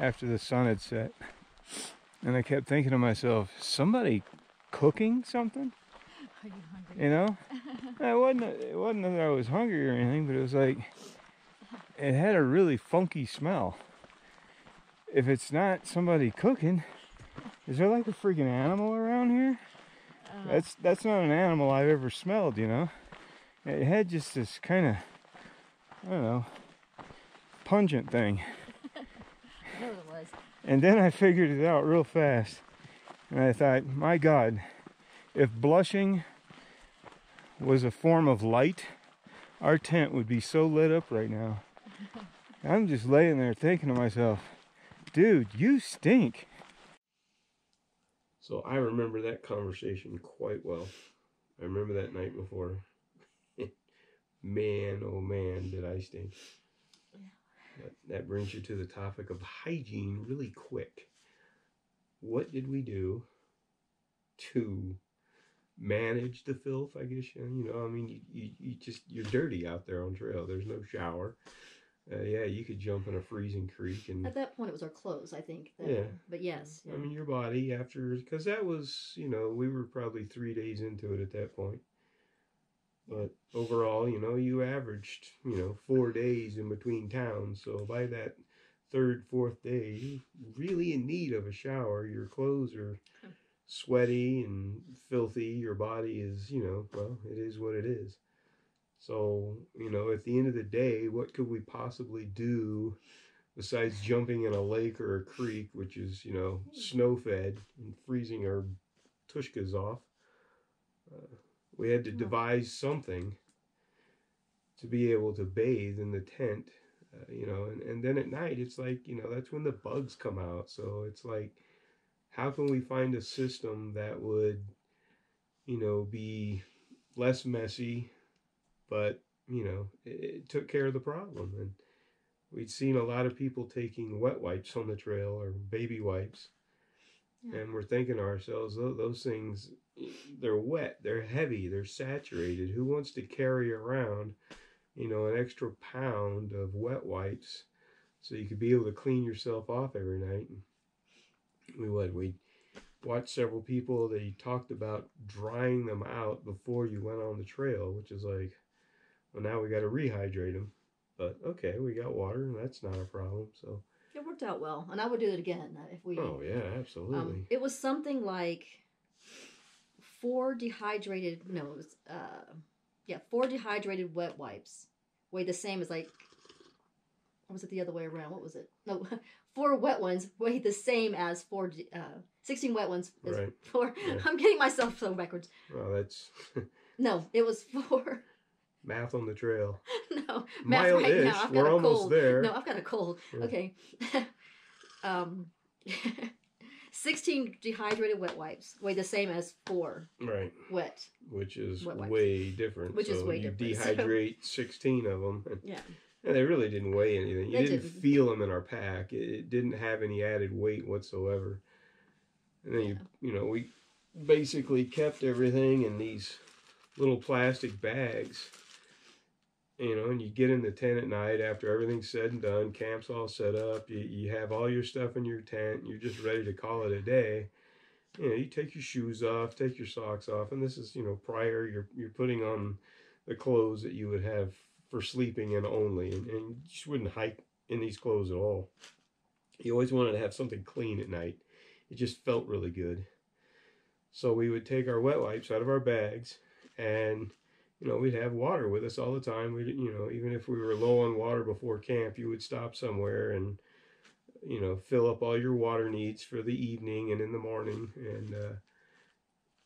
after the sun had set. And I kept thinking to myself, somebody cooking something? Are you hungry? You know? It wasn't that I was hungry or anything, but it was like, it had a really funky smell. If it's not somebody cooking, is there like a freaking animal around here? That's not an animal I've ever smelled, you know? It had just this kind of, I don't know, pungent thing. I know it was. And then I figured it out real fast. And I thought, my God, if blushing was a form of light, our tent would be so lit up right now. I'm just laying there thinking to myself, dude, you stink. So I remember that conversation quite well. I remember that night before. Man, oh man, did I stink. Yeah. That brings you to the topic of hygiene really quick. What did we do to manage the filth, I guess? You know, I mean, you're dirty out there on trail. There's no shower. Yeah, you could jump in a freezing creek. And at that point, it was our clothes, I think. Yeah. But yes. Yeah. I mean, your body after, because that was, you know, we were probably 3 days into it at that point. But overall, you know, you averaged, you know, 4 days in between towns. So by that third, fourth day, you're really in need of a shower. Your clothes are sweaty and filthy. Your body is, you know, well, it is what it is. So, you know, at the end of the day, what could we possibly do besides jumping in a lake or a creek, which is, you know, snow-fed and freezing our tushkas off? We had to devise something to be able to bathe in the tent, you know, and then at night, it's like, you know, that's when the bugs come out. So it's like, how can we find a system that would, you know, be less messy, but, you know, it took care of the problem. And we'd seen a lot of people taking wet wipes on the trail or baby wipes. Yeah. And we're thinking to ourselves, those things, they're wet, they're heavy, they're saturated. Who wants to carry around, you know, an extra pound of wet wipes so you could be able to clean yourself off every night? We watched several people, they talked about drying them out before you went on the trail, which is like, well, now we got to rehydrate them. But okay, we got water, and that's not a problem. So it worked out well, and I would do it again if we. Oh yeah, absolutely. It was something like 4 dehydrated wet wipes weigh the same as like. Or was it the other way around? What was it? No, 4 wet ones weigh the same as 16 wet ones. Right. 4. Yeah. I'm getting myself so backwards. Well, that's. No, it was 4. Math on the trail. No, math right now. I've got We're a almost cold. there. No, I've got a cold. Yeah. Okay. 16 dehydrated wet wipes weigh the same as 4 wet. Which is way different. Which is way different. You dehydrate 16 of them. Yeah. And they really didn't weigh anything. You didn't feel them in our pack. It didn't have any added weight whatsoever. And then you know, we basically kept everything in these little plastic bags. You know, and you get in the tent at night after everything's said and done, camp's all set up, you have all your stuff in your tent, you're just ready to call it a day. You know, you take your shoes off, take your socks off, and this is, you know, prior, you're putting on the clothes that you would have for sleeping in only, and you just wouldn't hike in these clothes at all. You always wanted to have something clean at night. It just felt really good. So we would take our wet wipes out of our bags, and you know, we'd have water with us all the time. We, you know, even if we were low on water before camp, you would stop somewhere and, you know, fill up all your water needs for the evening and in the morning. And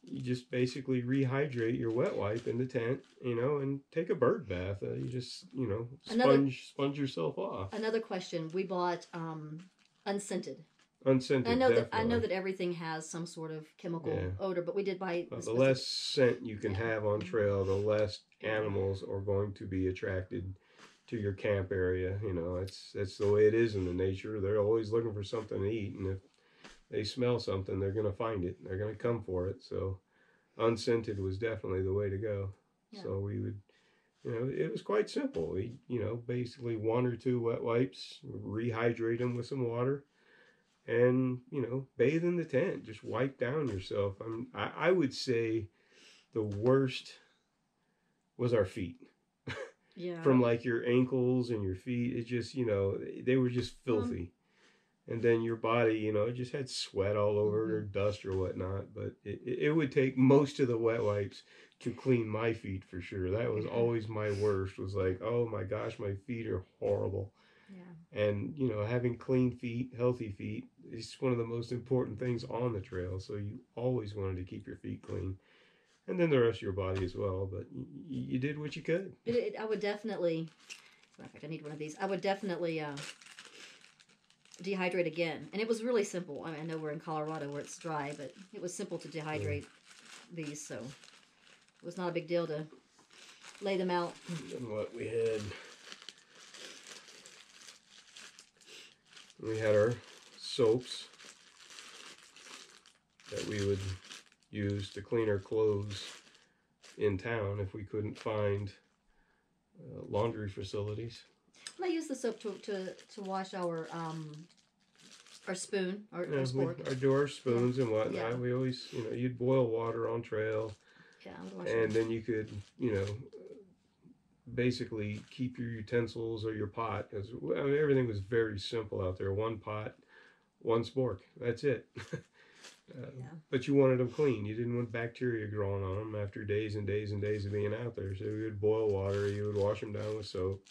you just basically rehydrate your wet wipe in the tent, you know, and take a bird bath. You just, you know, sponge yourself off. Another question. We bought unscented. Unscented, I know that everything has some sort of chemical odor, but we did buy. The less scent you can have on trail, the less animals are going to be attracted to your camp area. You know, that's the way it is in the nature. They're always looking for something to eat, and if they smell something, they're going to find it. They're going to come for it. So, unscented was definitely the way to go. Yeah. So we would, you know, it was quite simple. We, you know, basically 1 or 2 wet wipes, rehydrate them with some water. and bathe in the tent. Just wipe down yourself. I would say the worst was our feet. Yeah. From like your ankles and your feet, it just they were just filthy. And then your body, it just had sweat all over it or dust or whatnot. But it would take most of the wet wipes to clean my feet for sure. That was always my worst. Was like, oh my gosh, my feet are horrible. Yeah. And having clean feet, healthy feet, is one of the most important things on the trail. So you always wanted to keep your feet clean, and then the rest of your body as well. But you did what you could. I would definitely. In fact, I need one of these. I would definitely dehydrate again, and it was really simple. I mean, I know we're in Colorado where it's dry, but it was simple to dehydrate these, so it was not a big deal to lay them out. And what we had our soaps that we would use to clean our clothes in town if we couldn't find laundry facilities. And I use the soap to wash our spoon, our spork. Our spoons and whatnot. Yeah. We always, you'd boil water on trail. Yeah, I would wash and then you could, basically keep your utensils or your pot, because everything was very simple out there. One pot, one spork. That's it. But you wanted them clean. You didn't want bacteria growing on them after days and days and days of being out there. So you would boil water. You would wash them down with soap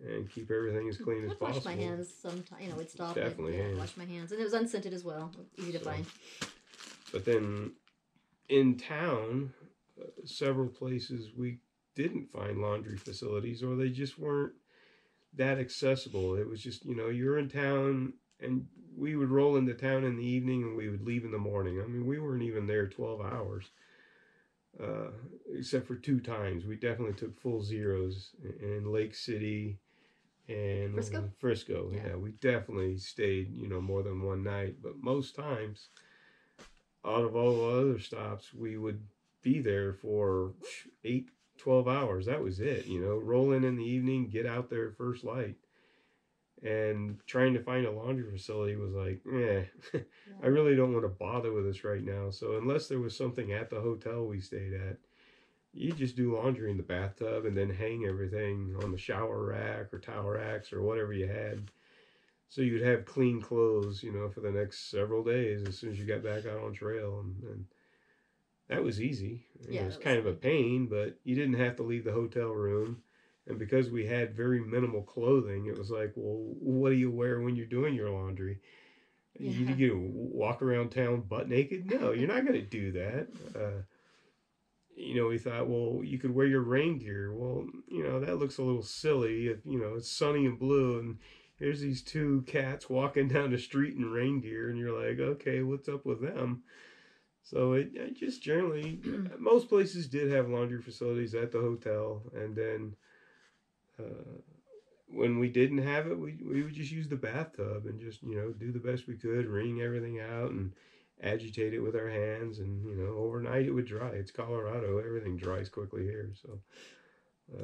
and keep everything as clean as possible. Wash my hands sometimes. We'd stop Definitely and wash my hands. And it was unscented as well. Easy to find. But then in town, several places we didn't find laundry facilities, or they just weren't that accessible. It was just, you're in town, and we would roll into town in the evening and we would leave in the morning. I mean, we weren't even there 12 hours, except for 2 times. We definitely took full zeros in Lake City and Frisco. Yeah, we definitely stayed, more than one night. But most times, out of all the other stops, we would be there for 8-12 hours. That was it. Roll in the evening, get out there first light. And trying to find a laundry facility was like, I really don't want to bother with this right now. So unless there was something at the hotel we stayed at, you just do laundry in the bathtub and then hang everything on the shower rack or towel racks or whatever you had. So you'd have clean clothes, for the next several days as soon as you got back out on trail. And that was easy. It was kind of a pain, but you didn't have to leave the hotel room. And because we had very minimal clothing, it was like, well, what do you wear when you're doing your laundry? Yeah. You walk around town butt naked? No, you're not going to do that. We thought, well, you could wear your rain gear. Well, that looks a little silly. If, it's sunny and blue, and here's these 2 cats walking down the street in rain gear, and you're like, okay, what's up with them? So it just generally, most places did have laundry facilities at the hotel, and then when we didn't have it, we would just use the bathtub and just, do the best we could, wring everything out and agitate it with our hands. And, overnight it would dry. It's Colorado. Everything dries quickly here. So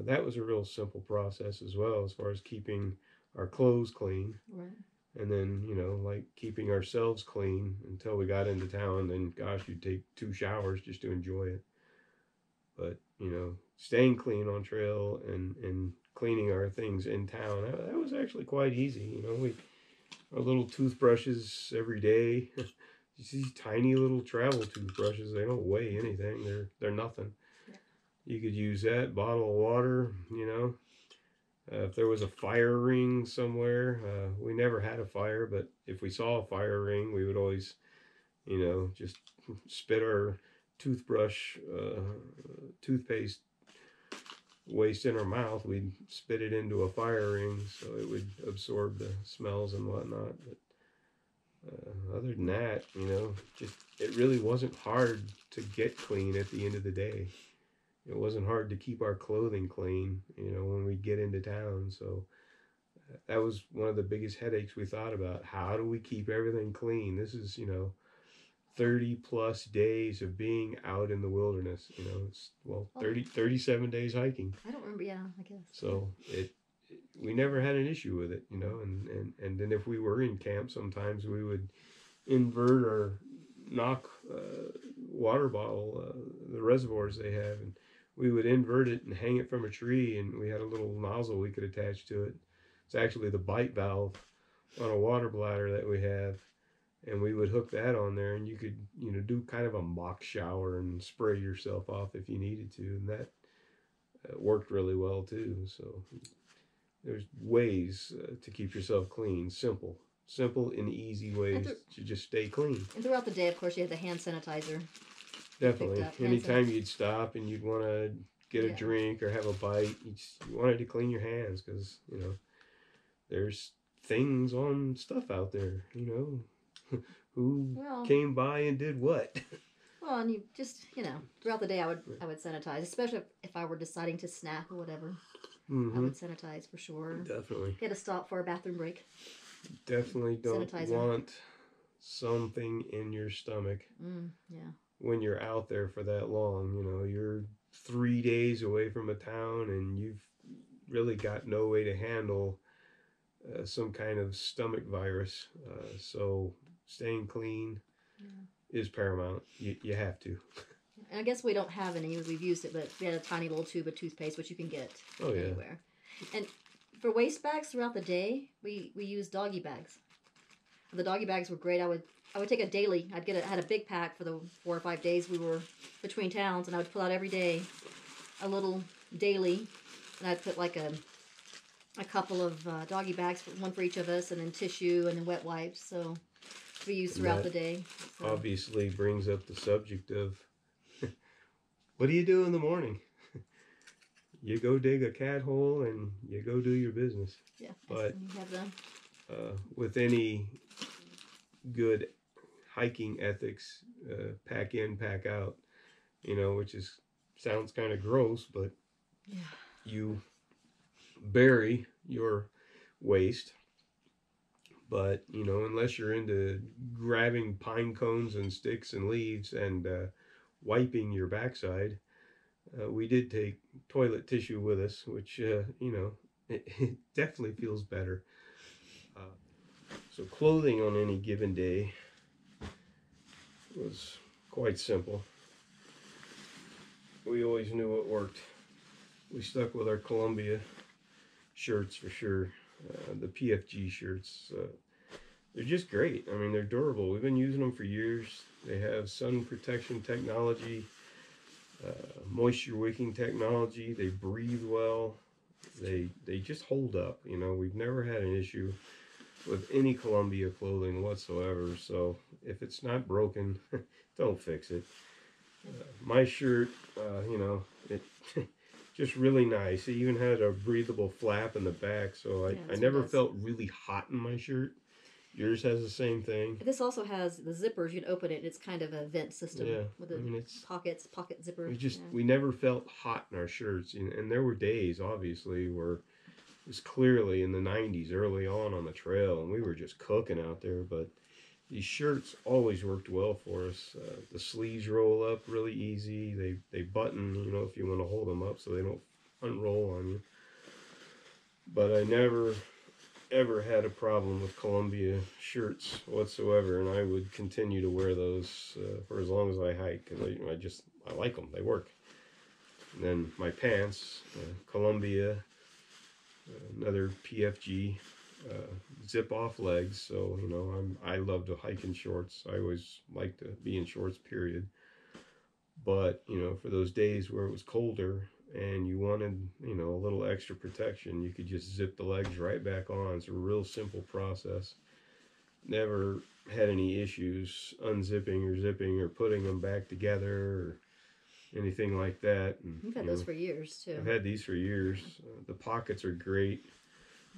that was a real simple process as well, as far as keeping our clothes clean. Right. And then, like keeping ourselves clean until we got into town. Then, gosh, you'd take 2 showers just to enjoy it. But, staying clean on trail and cleaning our things in town, that was actually quite easy. Our little toothbrushes every day. These tiny little travel toothbrushes, they don't weigh anything. They're nothing. Yeah. You could use that, bottle of water, if there was a fire ring somewhere. We never had a fire, but if we saw a fire ring, we would always, just spit our toothbrush, toothpaste waste in our mouth. We'd spit it into a fire ring so it would absorb the smells and whatnot. But other than that, just it really wasn't hard to get clean at the end of the day. It wasn't hard to keep our clothing clean, when we get into town. So that was one of the biggest headaches we thought about. How do we keep everything clean? This is, 30 plus days of being out in the wilderness. It's 37 days hiking. I don't remember. Yeah, I guess. So we never had an issue with it, you know. And then if we were in camp, sometimes we would invert or knock water bottle, the reservoirs they have, and we would invert it and hang it from a tree, and we had a little nozzle we could attach to it. It's actually the bite valve on a water bladder that we have, and we would hook that on there, and you could, you know, do kind of a mock shower and spray yourself off if you needed to, and that worked really well too. So there's ways to keep yourself clean, simple and easy ways to just stay clean. And throughout the day, of course, you had the hand sanitizer. Definitely. Anytime you'd stop and you'd want to get a drink or have a bite, you wanted to clean your hands because, you know, there's things on stuff out there, you know, who came by and did what. Well, and you just, you know, throughout the day I would sanitize, especially if I were deciding to snack or whatever. I would sanitize for sure. Definitely. You had to stop for a bathroom break. Definitely don't want something in your stomach when you're out there for that long. You know, you're 3 days away from a town and you've really got no way to handle some kind of stomach virus. So staying clean is paramount. You have to. And I guess we don't have any. We've used it, but we had a tiny little tube of toothpaste, which you can get anywhere. And for waste bags throughout the day, we used doggy bags. The doggy bags were great. I would take a daily. I had a big pack for the 4 or 5 days we were between towns, and I would pull out every day a little daily, and I'd put like a couple of doggy bags, one for each of us, and then tissue and then wet wipes. So we used throughout the day. So. Obviously brings up the subject of what do you do in the morning? You go dig a cat hole and you go do your business. Yeah, but you have with any good hiking ethics, pack in, pack out, you know, which sounds kind of gross, but you bury your waste. But, you know, unless you're into grabbing pine cones and sticks and leaves and wiping your backside, we did take toilet tissue with us, which, you know, it definitely feels better. So clothing on any given day was quite simple. We always knew what worked. We stuck with our Columbia shirts for sure. The PFG shirts, they're just great. I mean, they're durable. We've been using them for years. They have sun protection technology, moisture wicking technology. They breathe well. They just hold up. You know, we've never had an issue with any Columbia clothing whatsoever. So if it's not broken, don't fix it. My shirt, you know, it just really nice. It even had a breathable flap in the back, so I never felt really hot in my shirt. Yours has the same thing. This also has the zippers. You can open it. It's kind of a vent system with the pocket zippers. We never felt hot in our shirts, and there were days, obviously, where it was clearly in the 90s, early on the trail, and we were just cooking out there. But these shirts always worked well for us. The sleeves roll up really easy. They button, you know, if you want to hold them up so they don't unroll on you. But I never ever had a problem with Columbia shirts whatsoever, and I would continue to wear those for as long as I hike, because I like them. They work. And then my pants, Columbia, another PFG, zip off legs. So, you know, I love to hike in shorts. I always like to be in shorts, period. But, you know, for those days where it was colder and you wanted, you know, a little extra protection, you could just zip the legs right back on. It's a real simple process. Never had any issues unzipping or zipping or putting them back together or anything like that. And, you've had those for years too. I've had these for years. The pockets are great.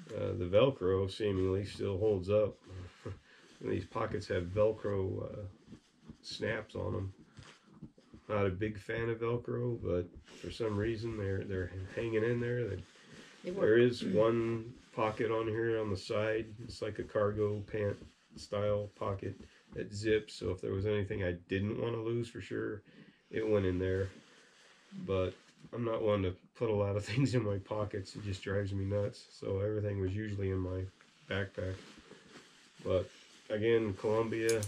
The Velcro seemingly still holds up. These pockets have Velcro snaps on them. Not a big fan of Velcro, but for some reason they're hanging in there. There is one pocket on here on the side. It's like a cargo pant style pocket that zips. So if there was anything I didn't want to lose for sure, it went in there. But I'm not one to put a lot of things in my pockets. It just drives me nuts. So everything was usually in my backpack. But again, Columbia,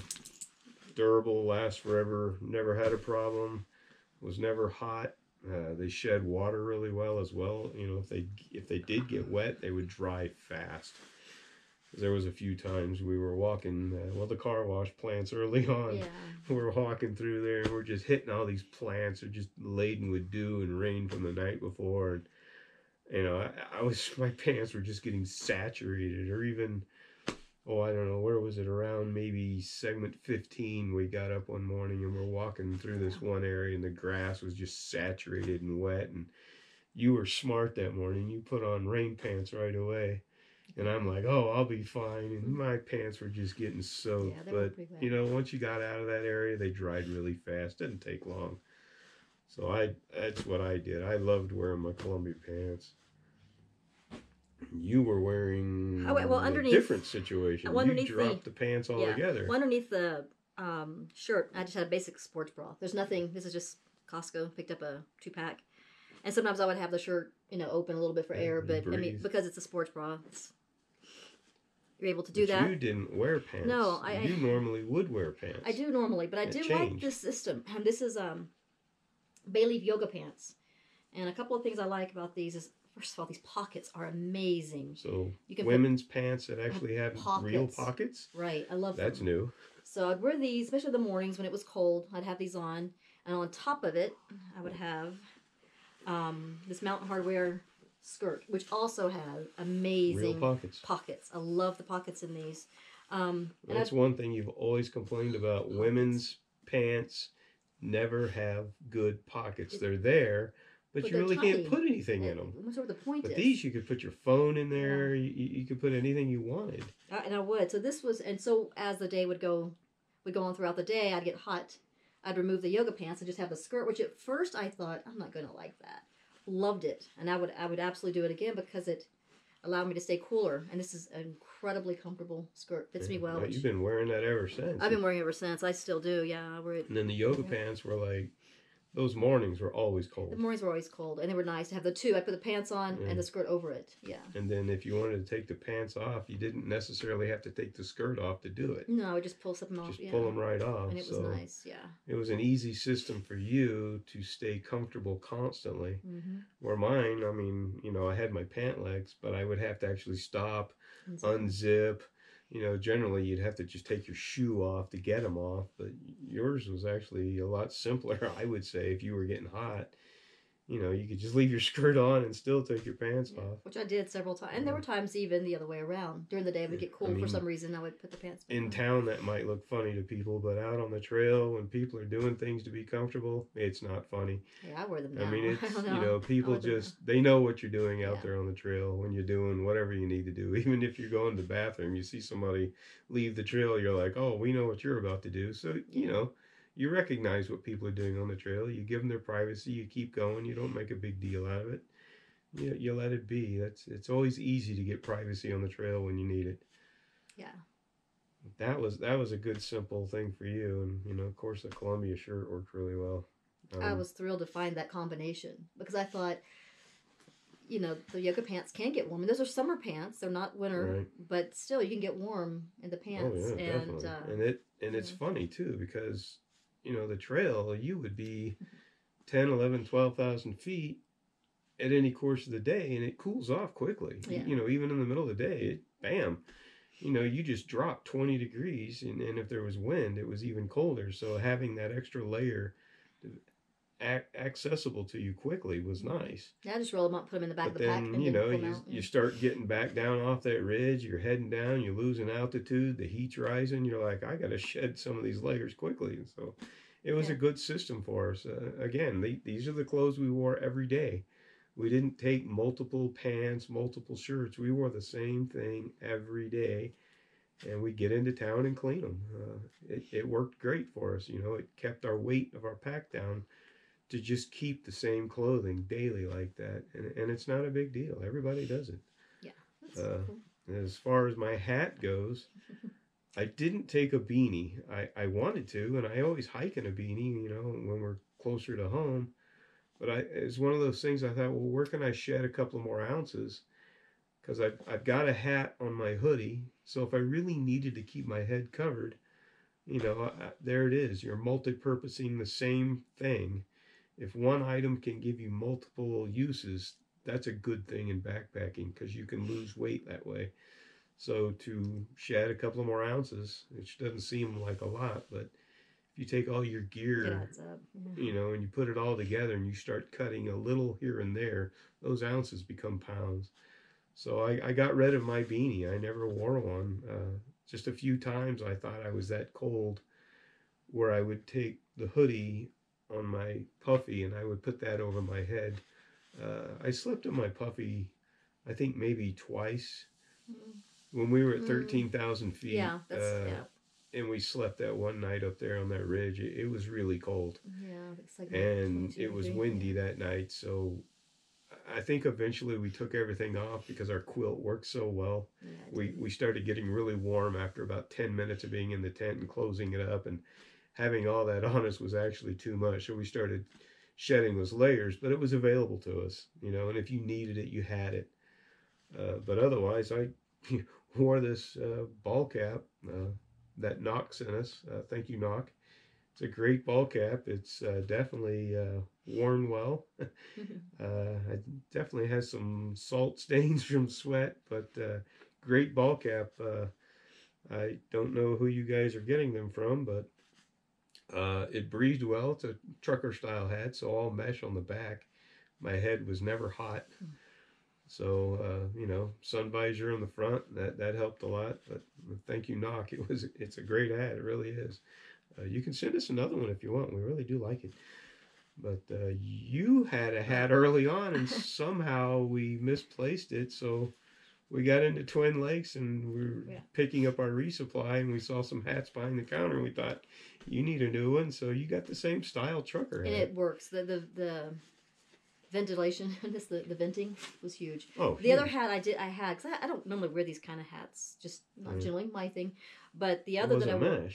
durable, lasts forever. Never had a problem. Was never hot. They shed water really well as well. You know, if they did get wet, they would dry fast. There was a few times we were walking, the car wash plants early on. Yeah. We were walking through there, and we're just hitting all these plants. They're just laden with dew and rain from the night before. And, you know, my pants were just getting saturated. Or even, I don't know, where was it? Around maybe segment 15, we got up one morning and we're walking through this one area, and the grass was just saturated and wet. And you were smart that morning. You put on rain pants right away. And I'm like, I'll be fine. And my pants were just getting soaked. Yeah, but, you know, once you got out of that area, they dried really fast. Didn't take long. So that's what I did. I loved wearing my Columbia pants. You were wearing underneath, a different situation. You dropped the pants altogether. Well, underneath the shirt, I just had a basic sports bra. There's nothing. This is just Costco. Picked up a 2-pack. And sometimes I would have the shirt, open a little bit for air. But, breathe. I mean, because it's a sports bra, you're able to do that. You didn't wear pants. No, you normally would wear pants. I do normally, but I do like this system. And this is bay leaf yoga pants. And a couple of things I like about these is, first of all, these pockets are amazing. So you can women's pants that actually have real pockets? Right, I love them. That's new. So I'd wear these, especially in the mornings when it was cold. I'd have these on. And on top of it, I would have this Mountain Hardwear skirt, which also has amazing real pockets. I love the pockets in these. That's one thing you've always complained about. Pockets. Women's pants never have good pockets. They're there, but you really can't put anything in them. That's what the point is. But these, you could put your phone in there. Yeah. You could put anything you wanted. And I would. So this was, and so as the day would go on throughout the day, I'd get hot. I'd remove the yoga pants and just have the skirt, which at first I thought, I'm not going to like that. Loved it. And I would absolutely do it again because it allowed me to stay cooler. And this is an incredibly comfortable skirt. Fits me well. You've been wearing that ever since. I've been wearing it ever since. I still do, yeah. I wear it. And then the yoga pants were like, those mornings were always cold. The mornings were always cold. And they were nice to have the two. I put the pants on and the skirt over it. Yeah. And then if you wanted to take the pants off, you didn't necessarily have to take the skirt off to do it. No, I would just pull something off. Just pull them right off. And it was nice, yeah. It was an easy system for you to stay comfortable constantly. Mm-hmm. Where mine, I mean, I had my pant legs, but I would have to actually stop, unzip. Generally you'd have to just take your shoe off to get them off, but yours was actually a lot simpler, I would say. If you were getting hot, you could just leave your skirt on and still take your pants off. Which I did several times. And there were times even the other way around. During the day, it would get cold for some reason. I would put the pants back in on. Town, that might look funny to people, but out on the trail, when people are doing things to be comfortable, it's not funny. Yeah, I wear them now. I mean, it's, people just, they know what you're doing out there on the trail when you're doing whatever you need to do. Even if you're going to the bathroom, you see somebody leave the trail, you're like, oh, we know what you're about to do. So, you recognize what people are doing on the trail. You give them their privacy. You keep going. You don't make a big deal out of it. You let it be. It's always easy to get privacy on the trail when you need it. Yeah. That was a good, simple thing for you. And, of course, the Columbia shirt worked really well. I was thrilled to find that combination because I thought, the yoga pants can get warm. And those are summer pants. They're not winter, but still you can get warm in the pants. Oh, yeah, definitely. And it's funny, too, because... the trail, you would be 10, 11, 12,000 feet at any course of the day, and it cools off quickly. Yeah. Even in the middle of the day, bam, you just drop 20 degrees, and if there was wind, it was even colder. So having that extra layer accessible to you quickly was nice. Yeah, I just roll them up, put them in the back of the pack, and then pull them out. You start getting back down off that ridge, you're heading down, you're losing altitude, the heat's rising, you're like, I got to shed some of these layers quickly. And so it was a good system for us. Again, these are the clothes we wore every day. We didn't take multiple pants, multiple shirts. We wore the same thing every day, and we'd get into town and clean them. It worked great for us. It kept our weight of our pack down to just keep the same clothing daily like that. And it's not a big deal. Everybody does it. Yeah, that's cool. As far as my hat goes, I didn't take a beanie. I wanted to, and I always hike in a beanie, when we're closer to home. But it's one of those things I thought, well, where can I shed a couple of more ounces? Because I've got a hat on my hoodie, so if I really needed to keep my head covered, there it is. You're multi-purposing the same thing. If one item can give you multiple uses, that's a good thing in backpacking because you can lose weight that way. So to shed a couple of more ounces, which doesn't seem like a lot, but if you take all your gear, and you put it all together and you start cutting a little here and there, those ounces become pounds. So I got rid of my beanie. I never wore one. Just a few times I thought I was that cold where I would take the hoodie on my Puffy and I would put that over my head. I slept in my Puffy, I think maybe twice. When we were at 13,000 feet. Yeah, and we slept that one night up there on that ridge. It was really cold. Yeah, it's like and it was windy that night. So I think eventually we took everything off because our quilt worked so well. Yeah, we started getting really warm after about 10 minutes of being in the tent and closing it up. And having all that on us was actually too much. So we started shedding those layers, but it was available to us, and if you needed it, you had it. But otherwise, I wore this ball cap that Knock sent us. Thank you, Knock. It's a great ball cap. It's definitely worn well. It definitely has some salt stains from sweat, but great ball cap. I don't know who you guys are getting them from, but it breathed well. It's a trucker style hat, so all mesh on the back. My head was never hot. So, sun visor on the front, that helped a lot. But thank you, Knock. It's a great hat. It really is. You can send us another one if you want. We really do like it. But you had a hat early on, and somehow we misplaced it. So we got into Twin Lakes, and we were picking up our resupply, and we saw some hats behind the counter, and we thought, you need a new one. So you got the same style trucker hat. And it works. The ventilation, the venting was huge. Oh, the other hat I had, because I don't normally wear these kind of hats, just not generally my thing. But the other that I wore,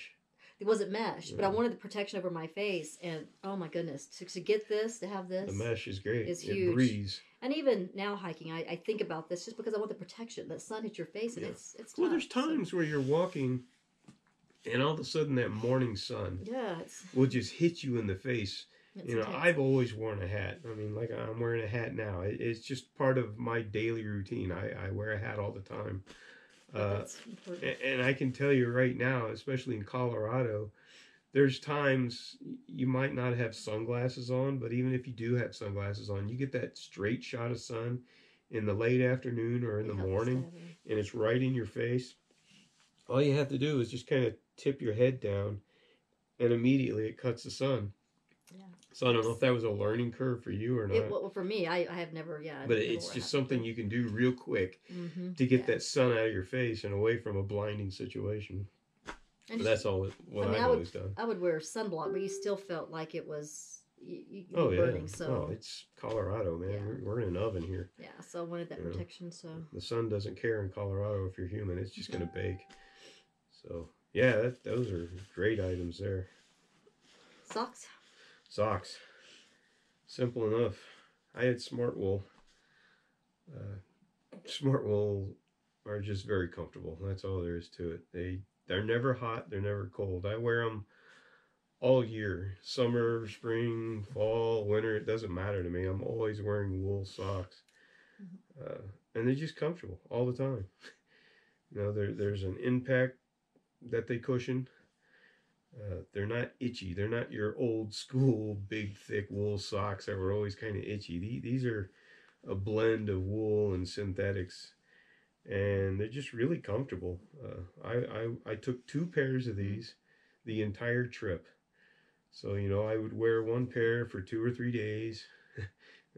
it wasn't mesh, but I wanted the protection over my face, and oh my goodness, to get this, to have this, the mesh is great. It's huge. It breathes. And even now hiking, I think about this just because I want the protection. That sun hits your face, and it's tough. Well, there's times where you're walking, and all of a sudden that morning sun will just hit you in the face. I've always worn a hat. I mean, like I'm wearing a hat now. It's just part of my daily routine. I wear a hat all the time. And I can tell you right now, especially in Colorado, there's times you might not have sunglasses on, but even if you do have sunglasses on, you get that straight shot of sun in the late afternoon or in the morning, and it's right in your face. All you have to do is just kind of tip your head down, and immediately it cuts the sun. Yeah. So I don't know if that was a learning curve for you or not. Well, for me, I have never, But it's just something you can do real quick to get that sun out of your face and away from a blinding situation. But that's all I've always done. I would wear sunblock, but you still felt like it was burning. Yeah. So it's Colorado, man. Yeah. We're in an oven here. Yeah, so I wanted that protection. So the sun doesn't care in Colorado if you're human; it's just going to bake. So yeah, those are great items there. Socks. Simple enough. I had Smart Wool. Smart Wool are just very comfortable. That's all there is to it. They're never hot. They're never cold. I wear them all year. Summer, spring, fall, winter. It doesn't matter to me. I'm always wearing wool socks. And they're just comfortable all the time. There's an impact that they cushion. They're not itchy. They're not your old school big thick wool socks that were always kind of itchy. These are a blend of wool and synthetics, and they're just really comfortable. I took 2 pairs of these the entire trip. So I would wear one pair for 2 or 3 days.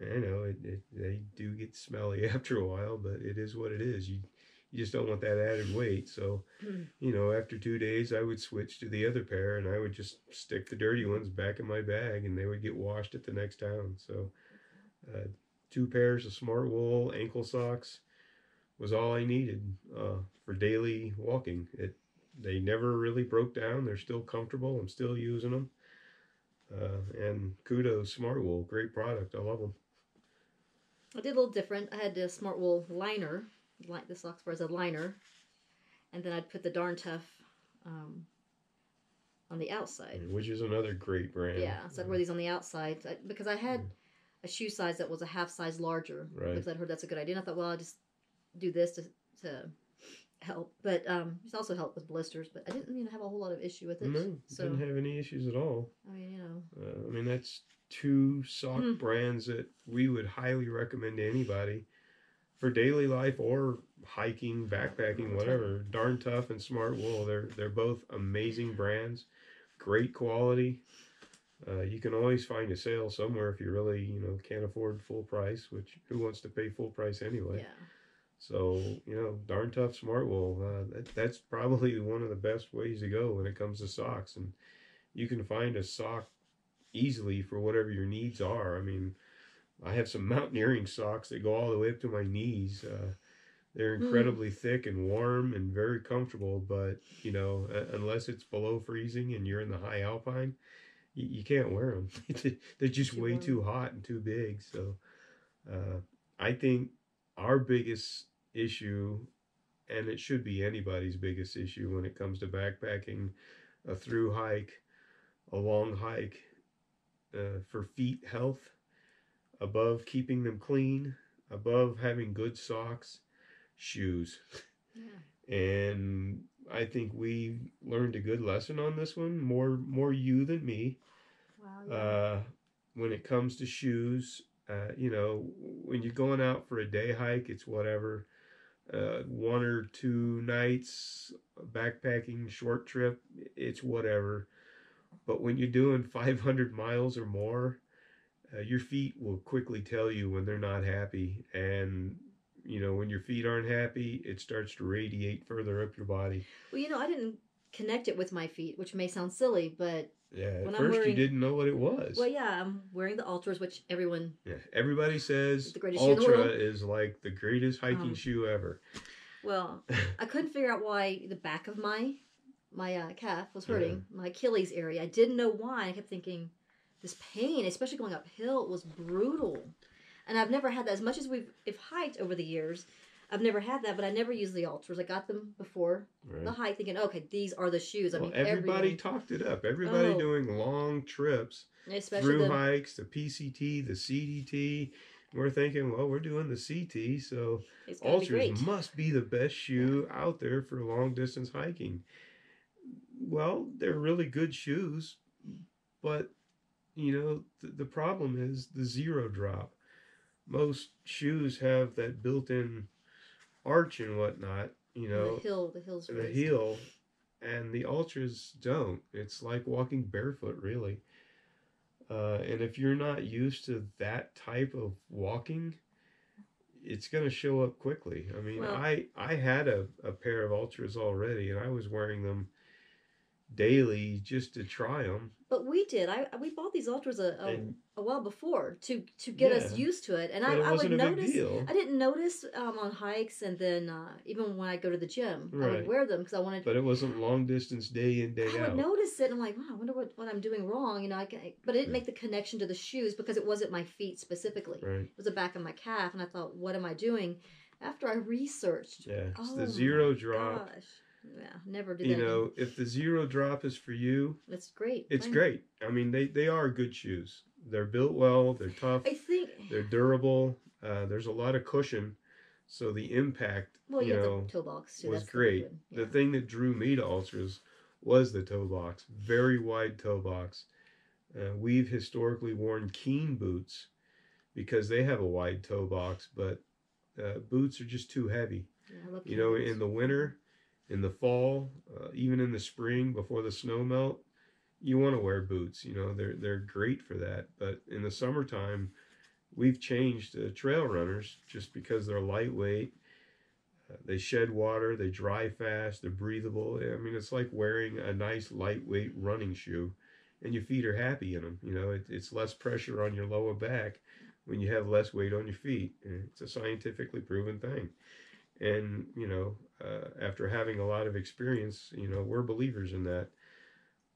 I know they do get smelly after a while, but it is what it is. You just don't want that added weight. So, after 2 days, I would switch to the other pair, and I would just stick the dirty ones back in my bag, and they would get washed at the next town. So, 2 pairs of Smart Wool ankle socks was all I needed for daily walking. They never really broke down. They're still comfortable. I'm still using them. And kudos, Smart Wool, great product. I love them. I did a little different. I had the Smart Wool liner, like the socks as a liner, and then I'd put the Darn Tough on the outside. Which is another great brand. Yeah, so I'd wear these on the outside because I had a shoe size that was a half size larger. Right. Because I'd heard that's a good idea. And I thought, well, I'll just do this to help. But it's also helped with blisters. But I didn't have a whole lot of issue with it. No, didn't have any issues at all. I mean, I mean, that's two sock brands that we would highly recommend to anybody for daily life or hiking, backpacking, whatever. Darn Tough and Smart Wool, they're both amazing brands, great quality. You can always find a sale somewhere if you really can't afford full price, which who wants to pay full price anyway? Yeah. So Darn Tough Smart Wool, that's probably one of the best ways to go when it comes to socks, and you can find a sock easily for whatever your needs are. I mean, I have some mountaineering socks that go all the way up to my knees. They're incredibly thick and warm and very comfortable, but unless it's below freezing and you're in the high alpine, you can't wear them. They're just way too hot and too big. So I think our biggest issue, and it should be anybody's biggest issue when it comes to backpacking, a thru hike, a long hike, for feet health, above keeping them clean, above having good socks, shoes. Yeah. And I think we learned a good lesson on this one, more you than me. Wow. Yeah. When it comes to shoes, when you're going out for a day hike, it's whatever, 1 or 2 nights, backpacking, short trip, it's whatever. But when you're doing 500 miles or more, your feet will quickly tell you when they're not happy. And, when your feet aren't happy, it starts to radiate further up your body. Well, I didn't connect it with my feet, which may sound silly, but... Yeah, at first you didn't know what it was. Well, yeah, I'm wearing the Ultras, which everyone... Yeah, everybody says the Ultra is like the greatest hiking shoe ever. Well, I couldn't figure out why the back of my calf was hurting, my Achilles area. I didn't know why. I kept thinking, this pain, especially going uphill, was brutal. And I've never had that. As much as we've hiked over the years, I've never had that, but I never used the Ultras. I got them before the hike thinking, okay, these are the shoes. I mean, everybody talked it up. Everybody doing long trips, through hikes, the PCT, the CDT. We're thinking, well, we're doing the CT, so Ultras must be the best shoe out there for long distance hiking. Well, they're really good shoes, but, the problem is the zero drop. Most shoes have that built-in arch and whatnot, the heel's the heel, and the Ultras don't. It's like walking barefoot, really. And if you're not used to that type of walking, it's going to show up quickly. I mean, I had a pair of Ultras already, and I was wearing them daily just to try them. But we did. We bought these Ultras a while before to get us used to it, and I would notice. I didn't notice on hikes, and then even when I go to the gym, I would wear them because I wanted. But it wasn't long distance, day in, day out. I would notice it, and I'm like, wow, I wonder what I'm doing wrong. But I didn't make the connection to the shoes because it wasn't my feet specifically. Right. It was the back of my calf, and I thought, what am I doing? After I researched, it's the zero drop. Gosh. Yeah, never do that. If the zero drop is for you, it's great. It's great. I mean, they are good shoes. They're built well. They're tough. I think they're durable. There's a lot of cushion, so the impact, the toe box too, was great. The thing that drew me to Ultras was the toe box. Very wide toe box. We've historically worn Keen boots because they have a wide toe box, but boots are just too heavy. Yeah, I love Keen boots. In the winter. In the fall, even in the spring before the snow melt, you want to wear boots. They're great for that. But in the summertime, we've changed trail runners just because they're lightweight. They shed water. They dry fast. They're breathable. I mean, it's like wearing a nice lightweight running shoe, and your feet are happy in them. It's less pressure on your lower back when you have less weight on your feet. It's a scientifically proven thing. And, after having a lot of experience, we're believers in that.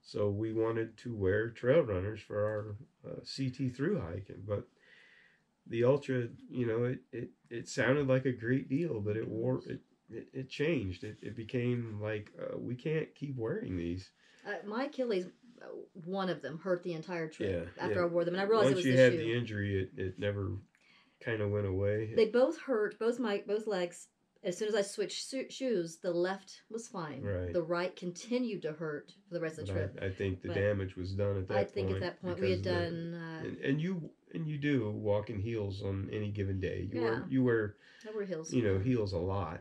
So we wanted to wear trail runners for our CT through hiking, but the Ultra, you know, it sounded like a great deal, but it changed. It became like we can't keep wearing these. My Achilles, one of them hurt the entire trip after I wore them, and I realized once it was you the had shoe. the injury, it never kind of went away. They both hurt, both legs. As soon as I switched shoes, the left was fine. Right. The right continued to hurt for the rest of the trip. I think the damage was done at that point. I think at that point we had done. And you do walk in heels on any given day. You wear I wear heels. You know, heels a lot.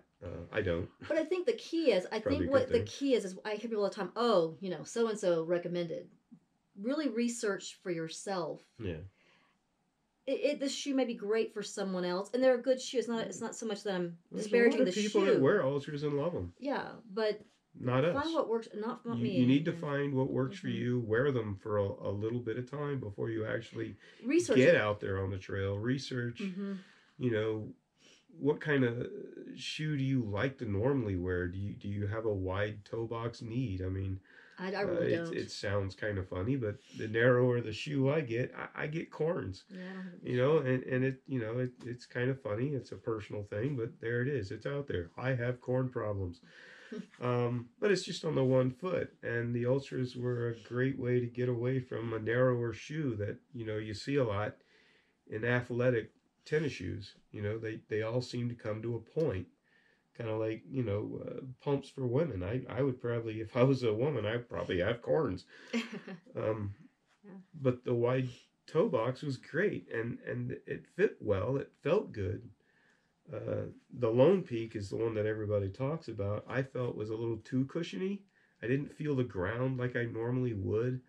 I don't. But I think the key is, the key is I hear people all the time, oh, you know, so and so recommended. Really research for yourself. Yeah. This shoe may be great for someone else, and they're a good shoe. It's not so much that I'm disparaging the shoe. There's a lot of people that wear Ultras and love them. Yeah, but not us. Find what works. Not me. You need to find what works for you. Wear them for a little bit of time before you actually get out there on the trail. Research. You know, what kind of shoe do you like to normally wear? Do you have a wide toe box need? I mean, I really don't. It sounds kind of funny, but the narrower the shoe I get corns. Yeah, I don't have you know, and it, you know, it's kind of funny. It's a personal thing, but there it is. It's out there. I have corn problems. But it's just on the one foot, and the Ultras were a great way to get away from a narrower shoe that, you know, you see a lot in athletic tennis shoes. You know, they all seem to come to a point. Kind of like, you know, pumps for women. I would probably, if I was a woman, I'd probably have corns. But the wide toe box was great, and it fit well. It felt good. The Lone Peak is the one that everybody talks about. I felt was a little too cushiony. I didn't feel the ground like I normally would.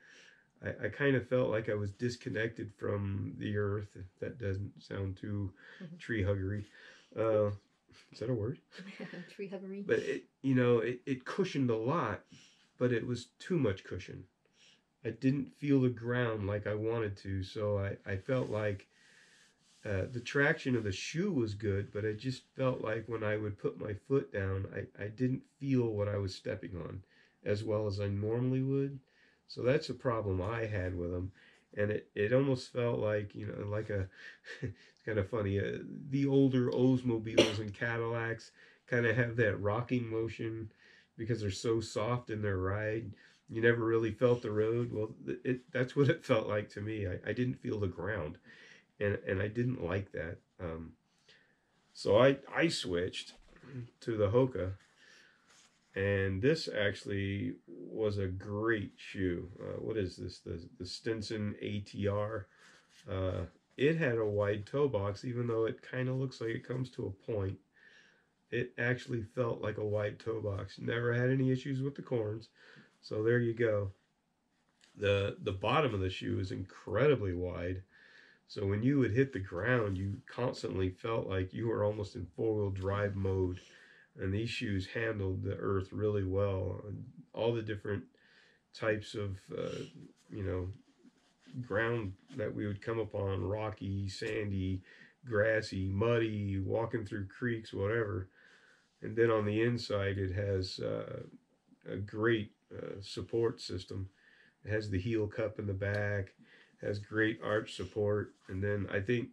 I kind of felt like I was disconnected from the earth. If that doesn't sound too tree huggery. Is that a word? Tree huggery. But it cushioned a lot, but it was too much cushion. I didn't feel the ground like I wanted to, so I felt like the traction of the shoe was good, but I just felt like when I would put my foot down, I didn't feel what I was stepping on as well as I normally would. So that's a problem I had with them. And it almost felt like, you know, like it's kind of funny. The older Oldsmobiles and Cadillacs kind of have that rocking motion because they're so soft in their ride. You never really felt the road. Well, that's what it felt like to me. I didn't feel the ground, and I didn't like that. So I switched to the Hoka. And this actually was a great shoe. What is this? The Stinson ATR. It had a wide toe box, even though it kind of looks like it comes to a point. It actually felt like a wide toe box. Never had any issues with the corns. So there you go. The bottom of the shoe is incredibly wide. So when you would hit the ground, you constantly felt like you were almost in four-wheel drive mode. And these shoes handled the earth really well. All the different types of, ground that we would come upon, rocky, sandy, grassy, muddy, walking through creeks, whatever. And then on the inside, it has a great support system. It has the heel cup in the back, has great arch support. And then I think,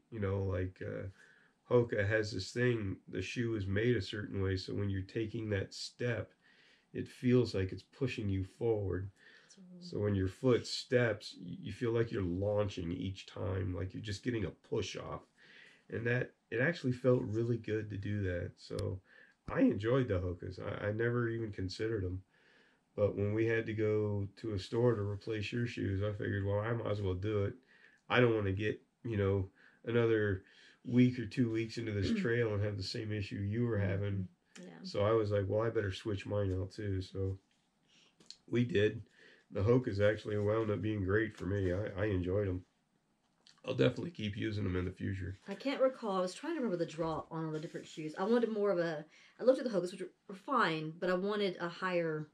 Hoka has this thing, the shoe is made a certain way, so when you're taking that step, it feels like it's pushing you forward. So when your foot steps, you feel like you're launching each time, like you're just getting a push off. And that, it actually felt really good to do that. So I enjoyed the Hokas. I never even considered them. But when we had to go to a store to replace your shoes, I figured, well, I might as well do it. I don't want to get, another week or 2 weeks into this trail and have the same issue you were having. Yeah. So I was like, well, I better switch mine out too. So we did. The Hokas actually wound up being great for me. I enjoyed them. I'll definitely keep using them in the future. I can't recall. I was trying to remember the drop on all the different shoes. I wanted more of a... I looked at the Hokas, which were fine, but I wanted a higher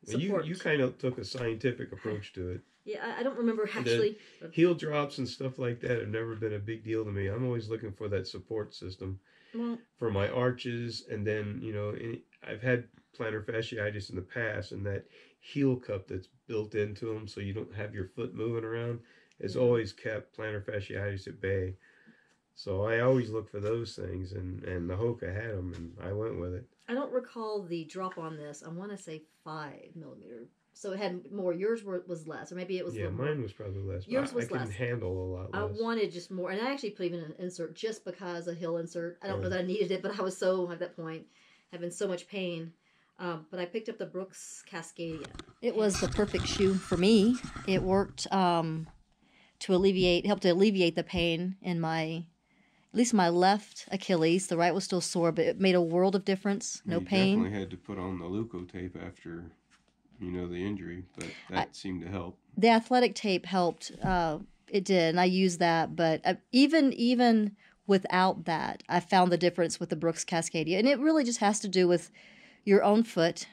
support. You kind of took a scientific approach to it. Yeah, I don't remember actually. Heel drops and stuff like that have never been a big deal to me. I'm always looking for that support system for my arches. And then, I've had plantar fasciitis in the past, and that heel cup that's built into them so you don't have your foot moving around has always kept plantar fasciitis at bay. So I always look for those things, and the Hoka had them, and I went with it. I don't recall the drop on this. I want to say 5 millimeter. So it had more. Yours was less, or maybe it was. Yeah, mine was probably less. Yours was I less. can handle a lot less. I wanted just more, and I actually put even an insert just because a heel insert. I don't know that I needed it, but I was so at that point having so much pain. But I picked up the Brooks Cascadia. It was the perfect shoe for me. It worked helped to alleviate the pain in at least my left Achilles. The right was still sore, but it made a world of difference. No pain. Definitely had to put on the Leuko tape after, the injury, but that seemed to help. The athletic tape helped. It did, and I used that. But even without that, I found the difference with the Brooks Cascadia, and it really just has to do with your own foot,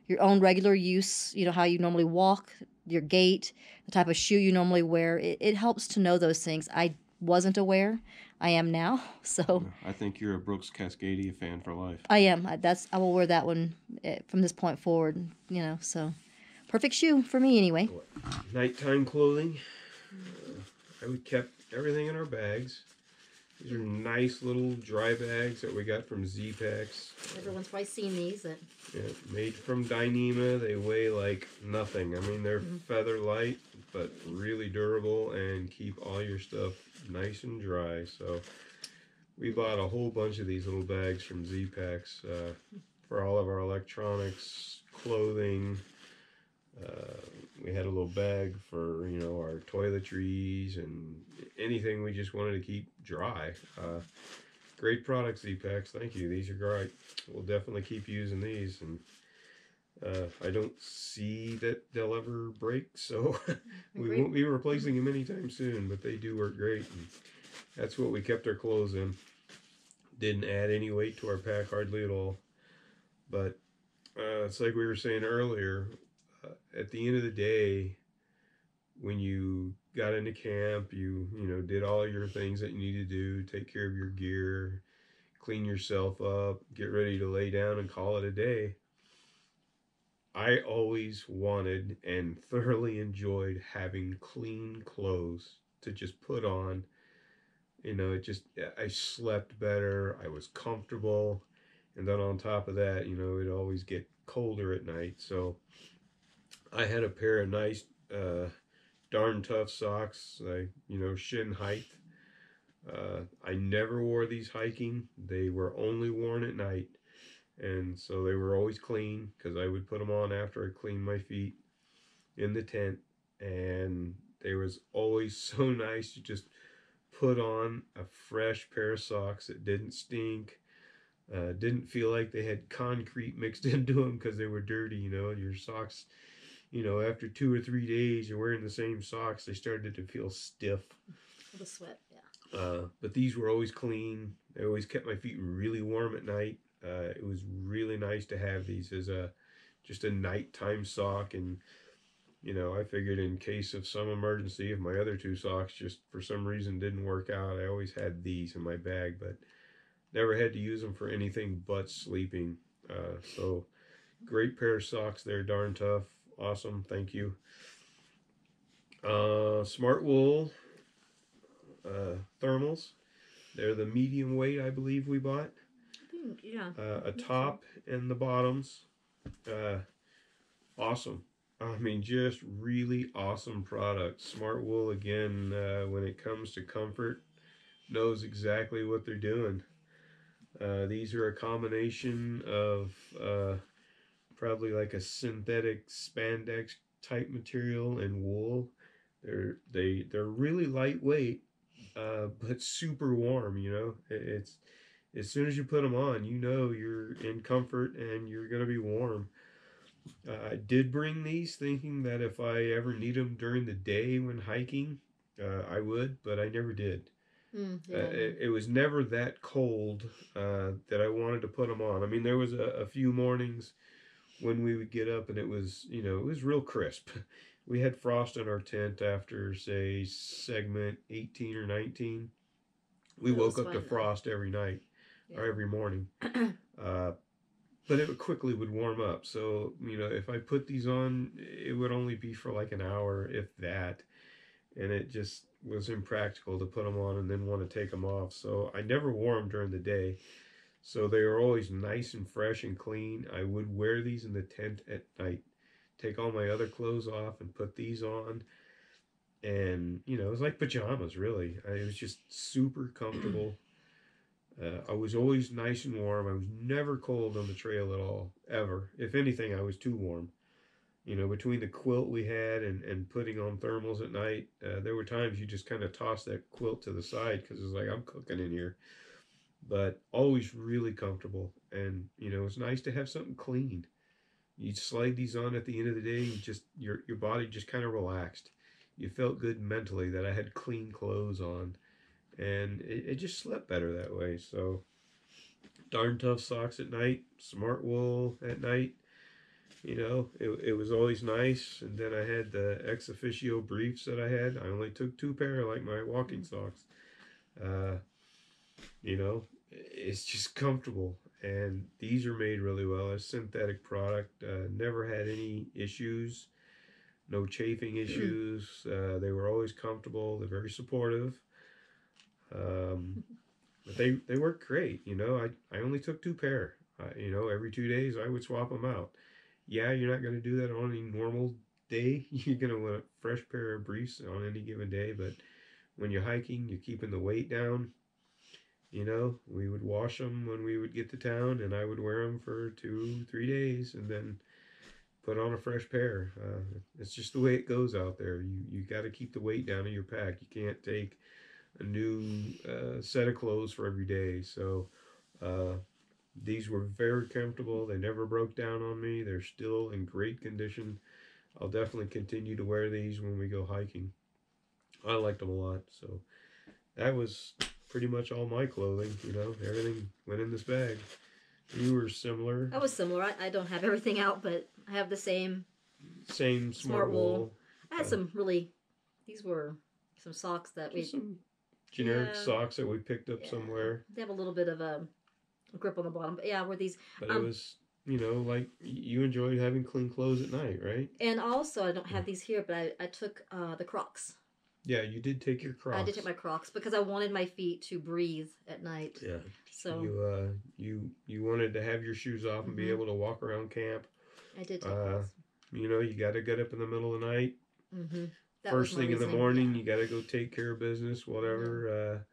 your own regular use. How you normally walk, your gait, the type of shoe you normally wear. It helps to know those things. I wasn't aware. I am now. So I think you're a Brooks Cascadia fan for life. I am. I will wear that one from this point forward. So perfect shoe for me anyway. Nighttime clothing. We kept everything in our bags. These are nice little dry bags that we got from Z-Packs. Everyone's probably seen these. Made from Dyneema. They weigh like nothing. I mean, they're feather light, but really durable and keep all your stuff nice and dry. So we bought a whole bunch of these little bags from Z-Packs for all of our electronics, clothing. We had a little bag for, our toiletries and anything we just wanted to keep dry. Great products, Z-Packs. Thank you. These are great. We'll definitely keep using these. And I don't see that they'll ever break, so we won't be replacing them anytime soon, but they do work great. And that's what we kept our clothes in. Didn't add any weight to our pack, hardly at all. But it's like we were saying earlier, at the end of the day, when you got into camp, you did all your things that you need to do, take care of your gear, clean yourself up, get ready to lay down and call it a day. I always wanted and thoroughly enjoyed having clean clothes to just put on. I slept better, I was comfortable, and then on top of that, it'd always get colder at night. So I had a pair of nice, darn tough socks, shin height. I never wore these hiking. They were only worn at night. And so they were always clean because I would put them on after I cleaned my feet in the tent. And they was always so nice to just put on a fresh pair of socks that didn't stink. Didn't feel like they had concrete mixed into them because they were dirty. Your socks, after 2 or 3 days you're wearing the same socks, they started to feel stiff. The sweat, yeah. But these were always clean. They always kept my feet really warm at night. It was really nice to have these as just a nighttime sock. And I figured in case of some emergency, if my other 2 socks just for some reason didn't work out, I always had these in my bag, but never had to use them for anything but sleeping. So great pair of socks there, darn tough, awesome, thank you. Smart Wool thermals. They're the medium weight, I believe we bought. Yeah. A top and the bottoms. Awesome. I mean, just really awesome product. Smart Wool, again, when it comes to comfort, knows exactly what they're doing. These are a combination of probably like a synthetic spandex type material and wool. They're really lightweight, but super warm. It's as soon as you put them on, you're in comfort and you're gonna be warm. I did bring these thinking that if I ever need them during the day when hiking, I would, but I never did. It was never that cold that I wanted to put them on. I mean, there was a few mornings when we would get up and it was real crisp. We had frost in our tent after, say, segment 18 or 19. We woke up to frost every night or every morning. but it quickly would warm up. So, if I put these on, it would only be for like an hour, if that. And it just was impractical to put them on and then want to take them off. So I never wore them during the day. So they were always nice and fresh and clean. I would wear these in the tent at night, take all my other clothes off and put these on. And, it was like pajamas, really. It was just super comfortable. I was always nice and warm. I was never cold on the trail at all, ever. If anything, I was too warm. Between the quilt we had and putting on thermals at night, there were times you just kind of toss that quilt to the side because it was like, I'm cooking in here. But always really comfortable. And, it's nice to have something clean. You slide these on at the end of the day, your body just kind of relaxed. You felt good mentally that I had clean clothes on. And it just slept better that way. So, darn tough socks at night, smart wool at night. It was always nice. And then I had the ex officio briefs that I had. I only took 2 pair, like my walking socks. It's just comfortable. And these are made really well. It's a synthetic product. Never had any issues. No chafing issues. They were always comfortable. They're very supportive. But they work great. I only took 2 pair. Every 2 days I would swap them out. Yeah, you're not going to do that on any normal day. You're going to want a fresh pair of briefs on any given day. But when you're hiking, you're keeping the weight down. We would wash them when we would get to town, and I would wear them for 2-3 days, and then put on a fresh pair. It's just the way it goes out there. You got to keep the weight down in your pack. You can't take a new set of clothes for every day. So these were very comfortable. They never broke down on me. They're still in great condition. I'll definitely continue to wear these when we go hiking. I liked them a lot. So that was pretty much all my clothing. Everything went in this bag. You were similar. I was similar. I don't have everything out, but I have the same smart wool. I had these were some socks that some generic socks that we picked up somewhere. They have a little bit of a grip on the bottom, but were these. But it was, like you enjoyed having clean clothes at night, right? And also, I don't have these here, but I took the Crocs. Yeah, you did take your Crocs. I did take my Crocs because I wanted my feet to breathe at night. Yeah. So you wanted to have your shoes off and be able to walk around camp. I did take those. You got to get up in the middle of the night. Mm-hmm. First thing in the morning, you got to go take care of business, whatever.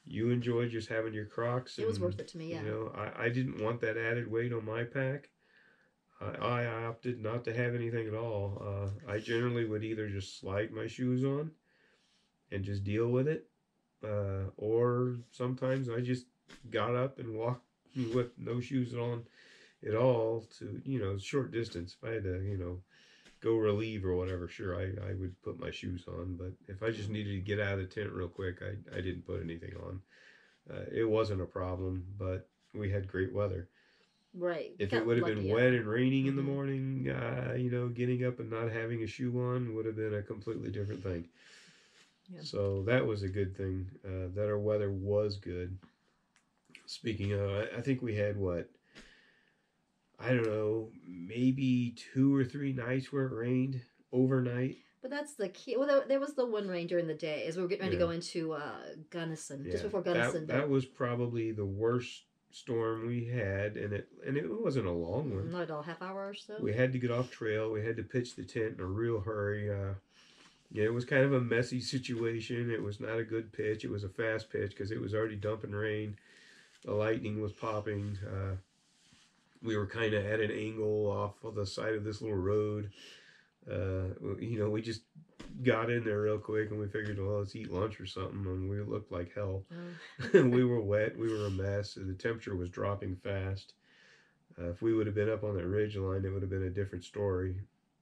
You enjoyed just having your Crocs. It was worth it to me, yeah. I didn't want that added weight on my pack. I opted not to have anything at all. I generally would either just slide my shoes on and just deal with it. Or sometimes I just got up and walked with no shoes on at all to, short distance. If I had to, go relieve or whatever, sure, I would put my shoes on. But if I just needed to get out of the tent real quick, I didn't put anything on. It wasn't a problem, but we had great weather. Right. If it would have been wet and raining in the morning, getting up and not having a shoe on would have been a completely different thing. Yeah. So that was a good thing, that our weather was good. Speaking of, I think we had I don't know, maybe 2 or 3 nights where it rained overnight. But that's the key. Well, there was the one rain during the day as we were getting ready to go into Gunnison, just before Gunnison. That was probably the worst storm we had, and it wasn't a long one. Not at all, half hour or so. We had to get off trail. We had to pitch the tent in a real hurry. It was kind of a messy situation. It was not a good pitch. It was a fast pitch because it was already dumping rain. The lightning was popping. We were kind of at an angle off of the side of this little road. We just got in there real quick and we figured, well, let's eat lunch or something. And we looked like hell. We were wet. We were a mess. The temperature was dropping fast. If we would have been up on that ridge line, it would have been a different story.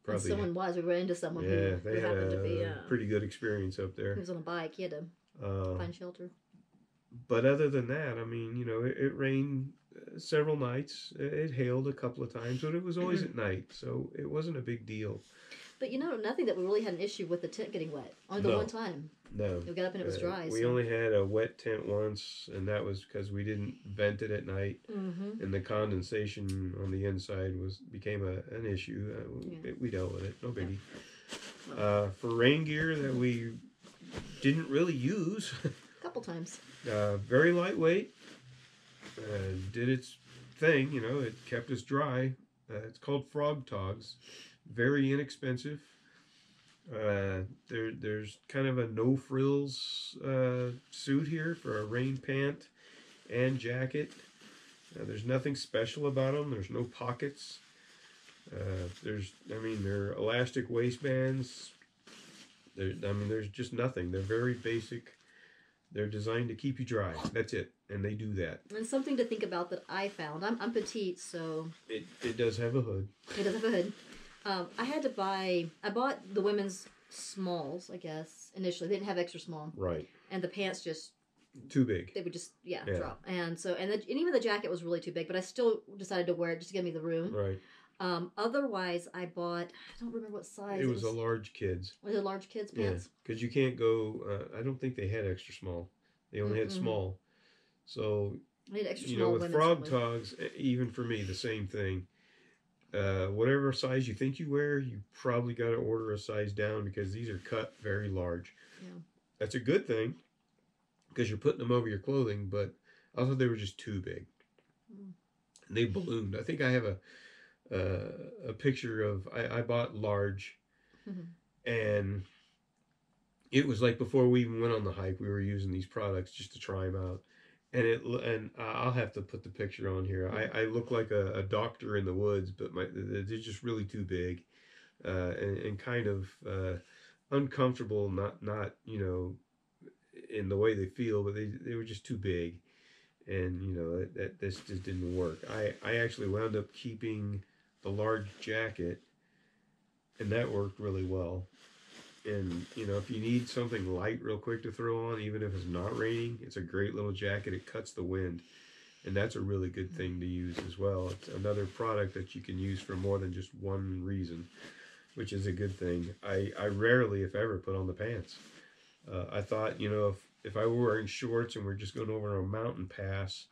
Probably. And someone was. We ran into someone who happened to be pretty good experience up there. He was on a bike. He had to find shelter. But other than that, I mean, it rained several nights. It hailed a couple of times, but it was always at night, so it wasn't a big deal. But nothing that we really had an issue with the tent getting wet. Only the one time. No. We got up and it was dry. We only had a wet tent once, and that was because we didn't vent it at night, and the condensation on the inside became an issue. We dealt with it, no biggie. Yeah. For rain gear that we didn't really use. A couple times. Very lightweight. Did its thing, it kept us dry. It's called Frog Togs. Very inexpensive. There's kind of a no frills suit here for a rain pant and jacket. There's nothing special about them. There's no pockets. They're elastic waistbands. There's just nothing. They're very basic. They're designed to keep you dry. That's it, and they do that. And something to think about that I found. I'm petite, so it does have a hood. It does have a hood. I bought the women's smalls, I guess, initially. They didn't have extra small. Right. And the pants just... Too big. They would just, drop. And even the jacket was really too big, but I still decided to wear it just to give me the room. Right. Otherwise, I bought, I don't remember what size. It was a large kids. Was it large kids pants? Yeah, because you can't go, I don't think they had extra small. They only had small. So, I need extra small with Frog Togs, even for me, the same thing. Whatever size you think you wear, you probably got to order a size down because these are cut very large. Yeah. That's a good thing because you're putting them over your clothing, but I thought they were just too big. And they ballooned. I think I have a picture of, I bought large, and it was like before we even went on the hike, we were using these products just to try them out. And I'll have to put the picture on here. I look like a doctor in the woods, but they're just really too big, and kind of uncomfortable. Not in the way they feel, but they were just too big, and this just didn't work. I actually wound up keeping the large jacket, and that worked really well. And, if you need something light real quick to throw on, even if it's not raining, it's a great little jacket. It cuts the wind. And that's a really good thing to use as well. It's another product that you can use for more than just one reason, which is a good thing. I rarely, if ever, put on the pants. I thought, if I were wearing shorts and we're just going over a mountain pass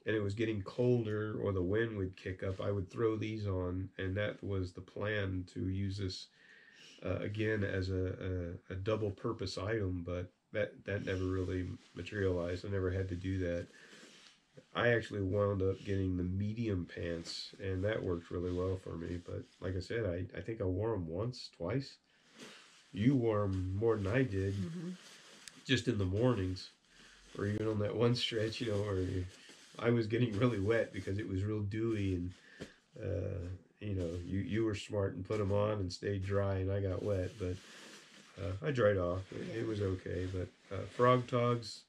and it was getting colder or the wind would kick up, I would throw these on. And that was the plan, to use this again as a double purpose item, but that never really materialized. I never had to do that. I actually wound up getting the medium pants, and that worked really well for me. But like I said, I think I wore them once, twice. You wore them more than I did, just in the mornings, or even on that one stretch, where I was getting really wet because it was real dewy, and you were smart and put them on and stayed dry, and I got wet, but I dried off. It was okay. But Frog Togs,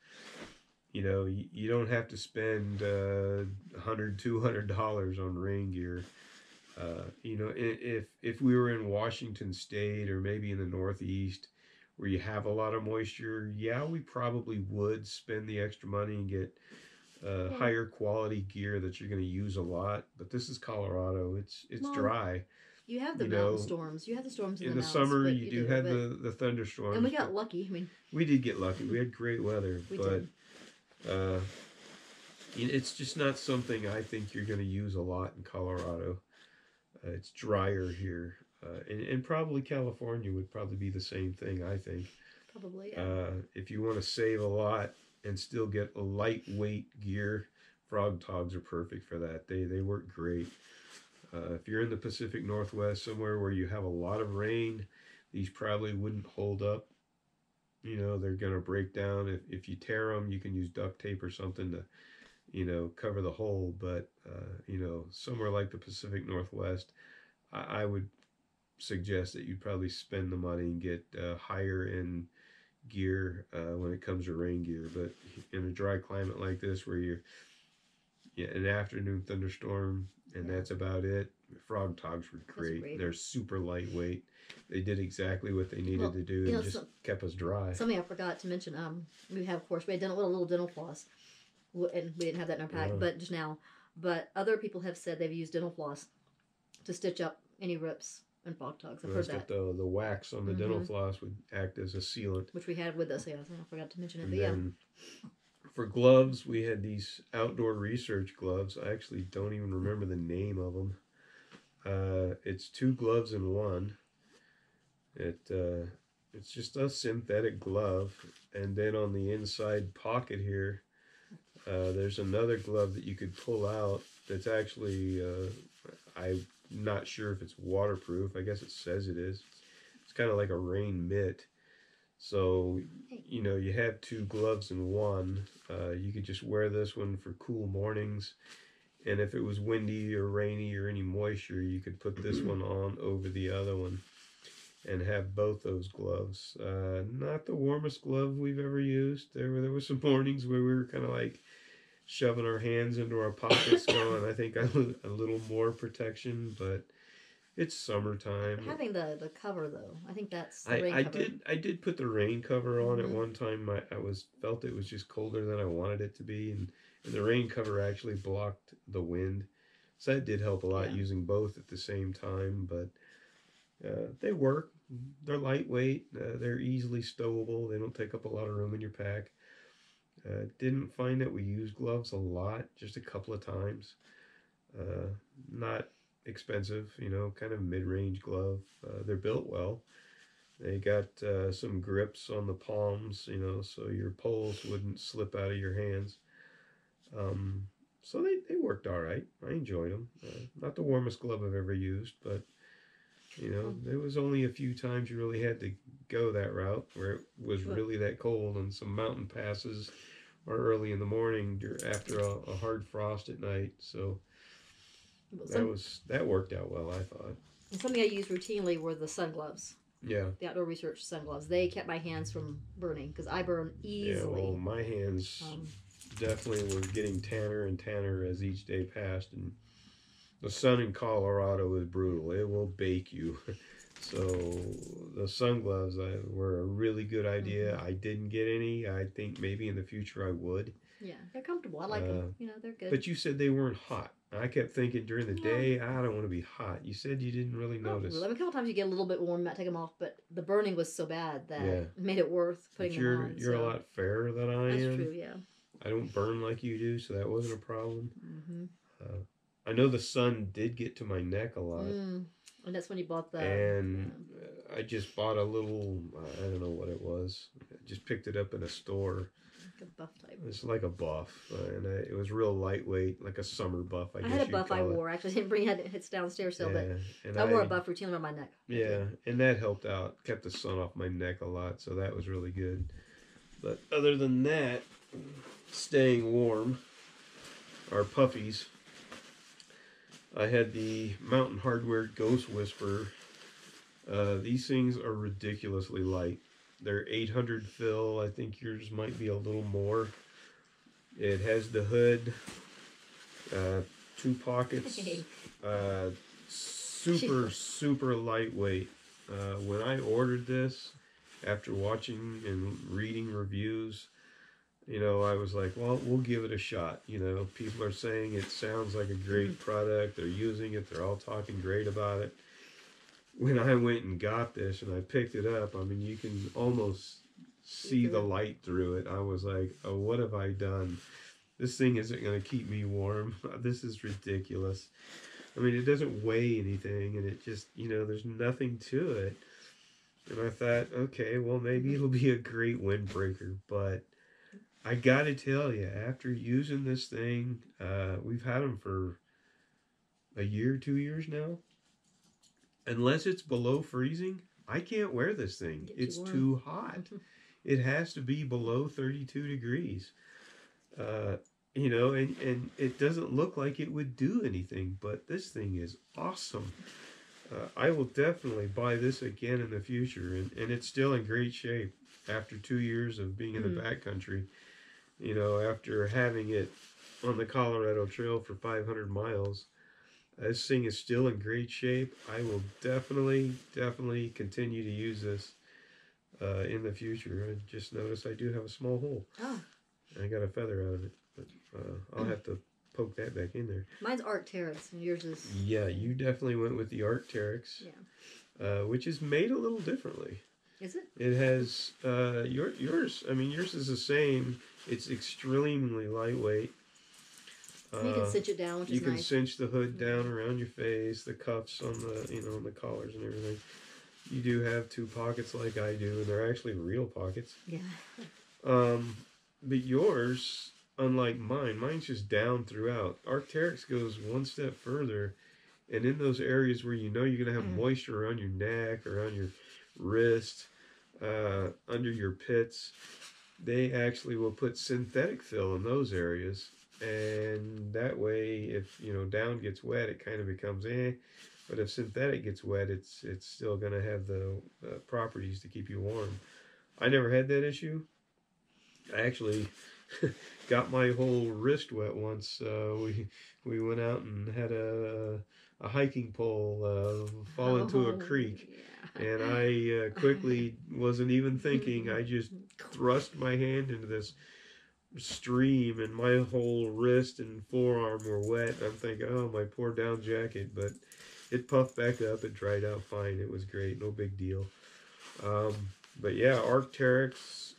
you don't have to spend $100, $200 on rain gear. If we were in Washington State or maybe in the Northeast where you have a lot of moisture, we probably would spend the extra money and get higher quality gear that you're going to use a lot. But this is Colorado. It's dry. You have the mountain storms. You have the storms in the mountains, summer. You do have the thunderstorms. And we got lucky. We did get lucky. We had great weather. It's just not something I think you're going to use a lot in Colorado. It's drier here. And probably California would probably be the same thing, I think. Probably, yeah. If you want to save a lot and still get a lightweight gear, Frog Togs are perfect for that. They work great. If you're in the Pacific Northwest, somewhere where you have a lot of rain, these probably wouldn't hold up. They're going to break down. If you tear them, you can use duct tape or something to, cover the hole. But, somewhere like the Pacific Northwest, I would suggest that you'd probably spend the money and get higher end gear when it comes to rain gear. But in a dry climate like this, where you're an afternoon thunderstorm and that's about it, Frog Togs were great. They're super lightweight. They did exactly what they needed to do, and just kept us dry. Something I forgot to mention, we had a little dental floss, and we didn't have that in our pack, but just now. But other people have said they've used dental floss to stitch up any rips and Fog Togs. I've And heard that's got that. the wax on the dental floss would act as a sealant. Which we had with us, yes. I forgot to mention it, And but then for gloves, we had these outdoor research gloves. I actually don't even remember the name of them. It's 2 gloves in one. It's just a synthetic glove, and then on the inside pocket here, there's another glove that you could pull out. That's actually I'm not sure if it's waterproof. I guess it says it is. It's kind of like a rain mitt. So, you know, you have 2 gloves in one. You could just wear this one for cool mornings. And if it was windy or rainy or any moisture, you could put this one on over the other one and have both those gloves. Not the warmest glove we've ever used. There were some mornings where we were kind of like shoving our hands into our pockets going, I think a little more protection, but it's summertime. Having the cover though, I think that's the rain cover. I did put the rain cover on at one time. I felt it was just colder than I wanted it to be, and the rain cover actually blocked the wind, so that did help a lot using both at the same time. But they work. They're lightweight. They're easily stowable. They don't take up a lot of room in your pack. Didn't find that we used gloves a lot, just a couple of times. Not expensive, you know, kind of mid-range glove. They're built well. They got some grips on the palms, you know, so your poles wouldn't slip out of your hands. So they worked all right. I enjoyed them. Not the warmest glove I've ever used, but, you know, there was only a few times you really had to go that route where it was really that cold, and some mountain passes or early in the morning after a hard frost at night. So that worked out well, I thought. And something I used routinely were the sun gloves. Yeah. The outdoor research sun gloves. They kept my hands from burning because I burn easily. Yeah, well, my hands definitely were getting tanner and tanner as each day passed, and the sun in Colorado is brutal. It will bake you. So the sun gloves were a really good idea. I didn't get any. I think maybe in the future I would. Yeah, they're comfortable. I like them. You know, they're good. But you said they weren't hot. I kept thinking during the day, I don't want to be hot. You said you didn't really notice. I mean, a couple times you get a little bit warm, you might take them off, but the burning was so bad that it made it worth putting them on. You're a lot fairer than I am. That's true, yeah. I don't burn like you do, so that wasn't a problem. I know the sun did get to my neck a lot. And that's when you bought the... And I just bought a little, I don't know what it was. I just picked it up in a store. Like a buff type. It's like a buff. And it was real lightweight, like a summer buff, I guess had a buff I wore. Actually, I didn't bring it. It's downstairs still, but I wore a buff routinely on my neck. Yeah, and that helped out. Kept the sun off my neck a lot, so that was really good. But other than that, staying warm, our puffies. I had the Mountain Hardwear Ghost Whisperer. These things are ridiculously light. They're 800 fill. I think yours might be a little more. It has the hood, 2 pockets, super lightweight. When I ordered this, after watching and reading reviews, you know, I was like, well, we'll give it a shot. You know, people are saying it sounds like a great product. They're using it. They're all talking great about it. When I went and got this and I picked it up, I mean, you can almost see the light through it. I was like, oh, what have I done? This thing isn't going to keep me warm. This is ridiculous. I mean, it doesn't weigh anything, and it just, you know, there's nothing to it. And I thought, okay, well, maybe it'll be a great windbreaker, but I gotta tell you, after using this thing, we've had them for a year, 2 years now. Unless it's below freezing, I can't wear this thing. It's too hot. It has to be below 32 degrees. You know, and it doesn't look like it would do anything, but this thing is awesome. I will definitely buy this again in the future, and it's still in great shape after 2 years of being in the backcountry. You know, after having it on the Colorado Trail for 500 miles, this thing is still in great shape. I will definitely continue to use this in the future. I just noticed I do have a small hole. Oh. I got a feather out of it. But I'll have to poke that back in there. Mine's Arc'teryx, and yours is... Yeah, you definitely went with the Arc'teryx. Yeah. Which is made a little differently. Is it? It has, yours, I mean, yours is the same. It's extremely lightweight. You can cinch it down, which is nice. You can cinch the hood down around your face, the cuffs on the, on the collars and everything. You do have 2 pockets like I do, and they're actually real pockets. Yeah. But yours, unlike mine's just down throughout. Arc'teryx goes one step further, and in those areas where you know you're going to have moisture around your neck, around your wrist, under your pits, they actually will put synthetic fill in those areas. And that way, if, down gets wet, it kind of becomes But if synthetic gets wet, it's still going to have the properties to keep you warm. I never had that issue. I actually got my whole wrist wet once. We went out and had a hiking pole fall into a creek. Yeah. And I quickly wasn't even thinking. I just thrust my hand into this stream, and my whole wrist and forearm were wet. I'm thinking, oh, my poor down jacket, but it puffed back up. It dried out fine. It was great. No big deal. But yeah, Arc'teryx,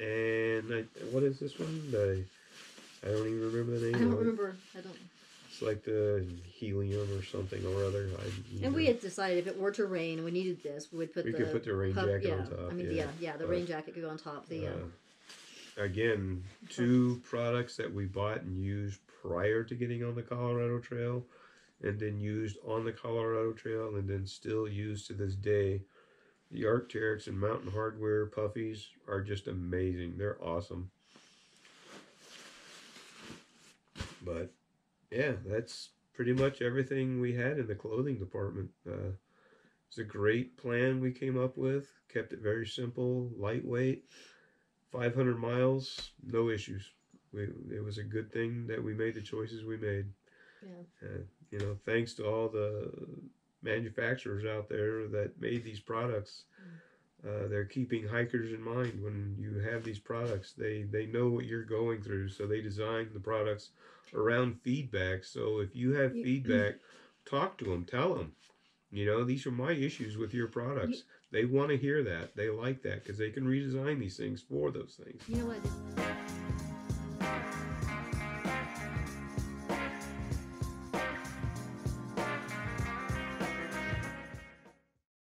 and what is this one? I don't even remember the name. I don't remember. I don't. It's like the helium or something or other. We had decided if it were to rain and we needed this, we would could put the rain jacket on top. I mean, the rain jacket could go on top. Again, 2 products that we bought and used prior to getting on the Colorado Trail, and then used on the Colorado Trail, and then still used to this day. The Arc'teryx and Mountain Hardwear Puffies are just amazing. They're awesome. But yeah, that's pretty much everything we had in the clothing department. It's a great plan we came up with. Kept it very simple, lightweight. 500 miles, no issues. It was a good thing that we made the choices we made. Yeah. Thanks to all the manufacturers out there that made these products. They're keeping hikers in mind when you have these products. They know what you're going through, so they design the products around feedback. So if you have feedback, talk to them, tell them, these are my issues with your products. They want to hear that. They like that because they can redesign these things for those things. You know what?